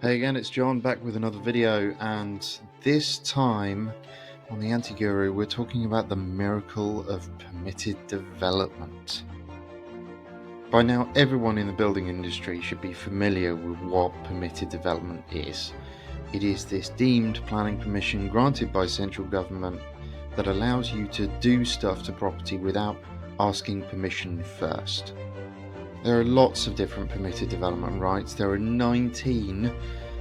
Hey again, it's John back with another video, and this time on the Anti-Guru we're talking about the miracle of permitted development. By now everyone in the building industry should be familiar with what permitted development is. It is this deemed planning permission granted by central government that allows you to do stuff to property without asking permission first. There are lots of different permitted development rights. There are 19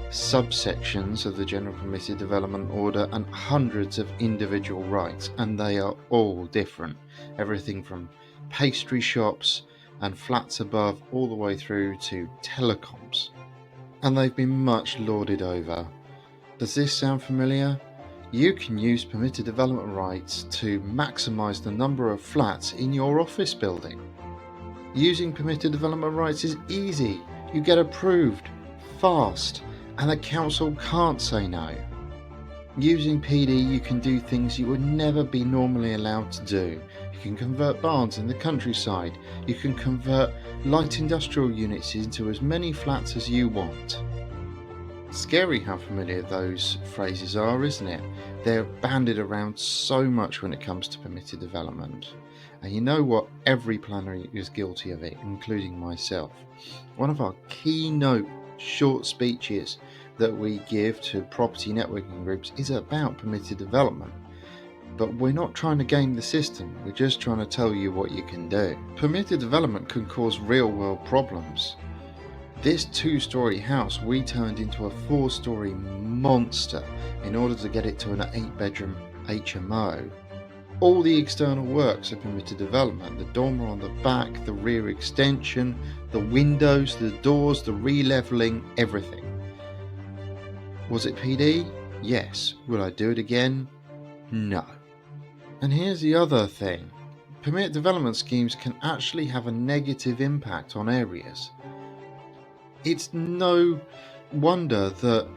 subsections of the General Permitted Development Order and hundreds of individual rights, and they are all different. Everything from pastry shops and flats above all the way through to telecoms. And they've been much lauded over. Does this sound familiar? You can use permitted development rights to maximise the number of flats in your office building. Using permitted development rights is easy. You get approved fast, and the council can't say no. Using PD, you can do things you would never be normally allowed to do. You can convert barns in the countryside. You can convert light industrial units into as many flats as you want. Scary how familiar those phrases are, isn't it? They're bandied around so much when it comes to permitted development. And you know what? Every planner is guilty of it, including myself. One of our keynote short speeches that we give to property networking groups is about permitted development. But we're not trying to game the system, we're just trying to tell you what you can do. Permitted development can cause real world problems. This 2-story house we turned into a 4-story monster in order to get it to an 8-bedroom HMO. All the external works are permitted development. The dormer on the back, the rear extension, the windows, the doors, the re-levelling, everything. Was it PD? Yes. Will I do it again? No. And here's the other thing. Permit development schemes can actually have a negative impact on areas. It's no wonder that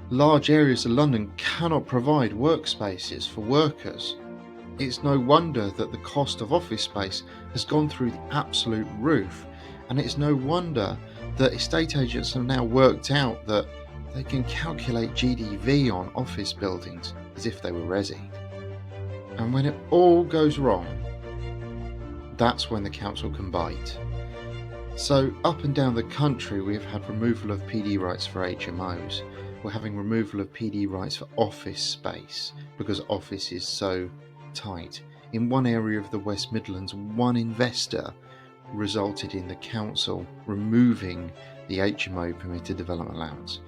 large areas of London cannot provide workspaces for workers. It's no wonder that the cost of office space has gone through the absolute roof, and it's no wonder that estate agents have now worked out that they can calculate GDV on office buildings as if they were resi. And when it all goes wrong, that's when the council can bite. So up and down the country we've had removal of PD rights for HMOs. We're having removal of PD rights for office space because office is so tight. In one area of the West Midlands, one investor resulted in the council removing the HMO permitted development allowance.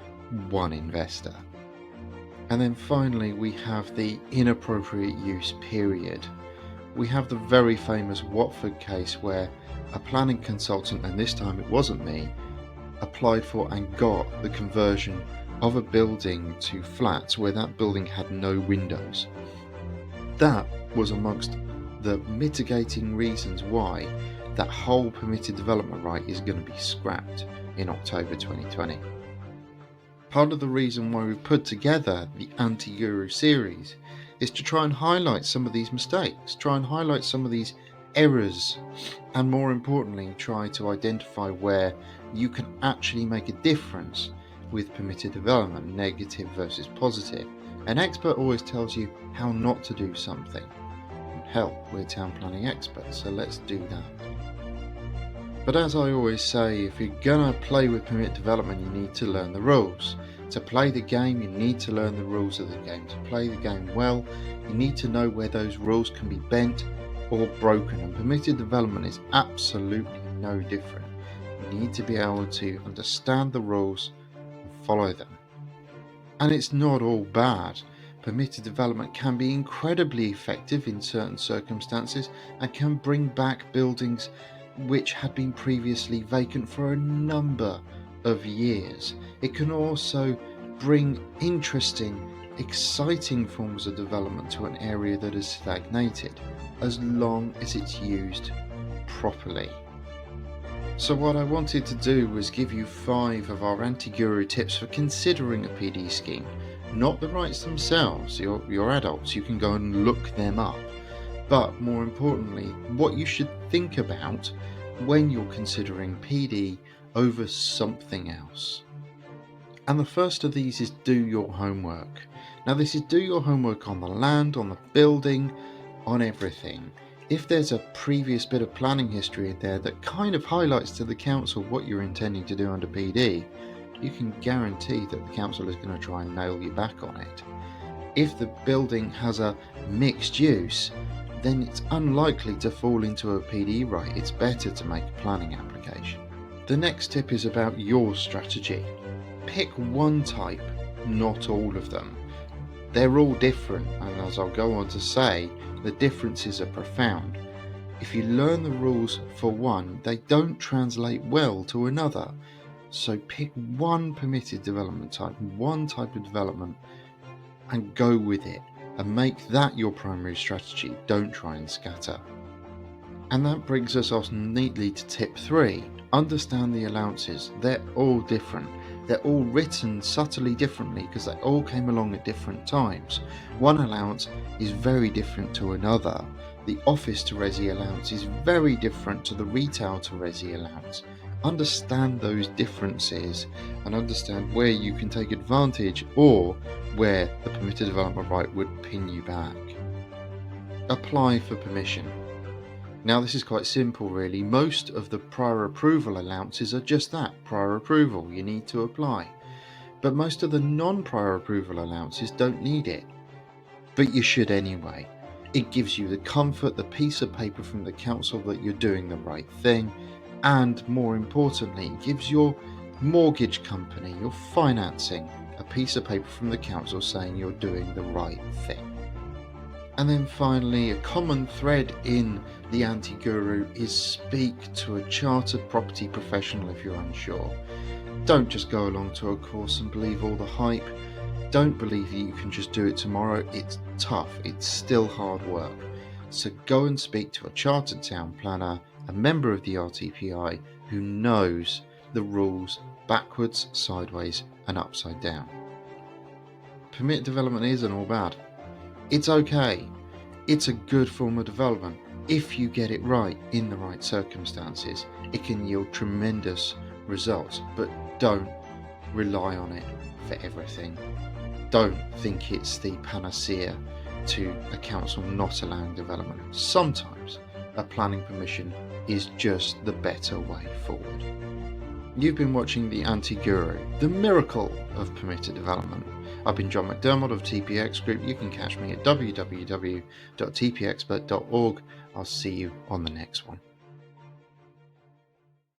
One investor. And then finally we have the inappropriate use period. We have the very famous Watford case where a planning consultant, and this time it wasn't me, applied for and got the conversion of a building to flats where that building had no windows. That was amongst the mitigating reasons why that whole permitted development right is going to be scrapped in October 2020. Part of the reason why we've put together the Anti-Guru series is to try and highlight some of these mistakes, try and highlight some of these errors, and more importantly try to identify where you can actually make a difference with permitted development, negative versus positive. An expert always tells you how not to do something. Hell, we're town planning experts, so let's do that. But as I always say, if you're gonna play with permit development, you need to learn the rules. To play the game, you need to learn the rules of the game. To play the game well, you need to know where those rules can be bent or broken, and permitted development is absolutely no different. You need to be able to understand the rules and follow them. And it's not all bad. Permitted development can be incredibly effective in certain circumstances and can bring back buildings which had been previously vacant for a number of years. It can also bring interesting, exciting forms of development to an area that has stagnated, as long as it's used properly. So what I wanted to do was give you 5 of our anti-guru tips for considering a PD scheme. Not the rights themselves, you're adults, you can go and look them up. But more importantly, what you should think about when you're considering PD over something else. And the first of these is do your homework. Now this is do your homework on the land, on the building, on everything. If there's a previous bit of planning history in there that kind of highlights to the council what you're intending to do under PD, you can guarantee that the council is going to try and nail you back on it. If the building has a mixed use, then it's unlikely to fall into a PD right. It's better to make a planning application. The next tip is about your strategy. Pick one type, not all of them. They're all different, and as I'll go on to say, the differences are profound. If you learn the rules for one, they don't translate well to another. So pick one permitted development type, one type of development, and go with it, and make that your primary strategy. Don't try and scatter. And that brings us off neatly to tip 3. Understand the allowances. They're all different. They're all written subtly differently because they all came along at different times. One allowance is very different to another. The office to resi allowance is very different to the retail to resi allowance. Understand those differences and understand where you can take advantage or where the permitted development right would pin you back. Apply for permission. Now this is quite simple really. Most of the prior approval allowances are just that, prior approval. You need to apply. But most of the non-prior approval allowances don't need it. But you should anyway. It gives you the comfort, the piece of paper from the council that you're doing the right thing, and more importantly, it gives your mortgage company, your financing, a piece of paper from the council saying you're doing the right thing. And then finally, a common thread in the Anti-Guru is speak to a chartered property professional if you're unsure. Don't just go along to a course and believe all the hype. Don't believe that you can just do it tomorrow. It's tough. It's still hard work. So go and speak to a chartered town planner, a member of the RTPI who knows the rules backwards, sideways and upside down. Permit development isn't all bad. It's okay. It's a good form of development. If you get it right in the right circumstances, it can yield tremendous results, but don't rely on it for everything. Don't think it's the panacea to a council not allowing development. Sometimes a planning permission is just the better way forward. You've been watching the Anti-Guru, the miracle of permitted development. I've been John McDermott of TPX Group. You can catch me at www.tpexpert.org. I'll see you on the next one.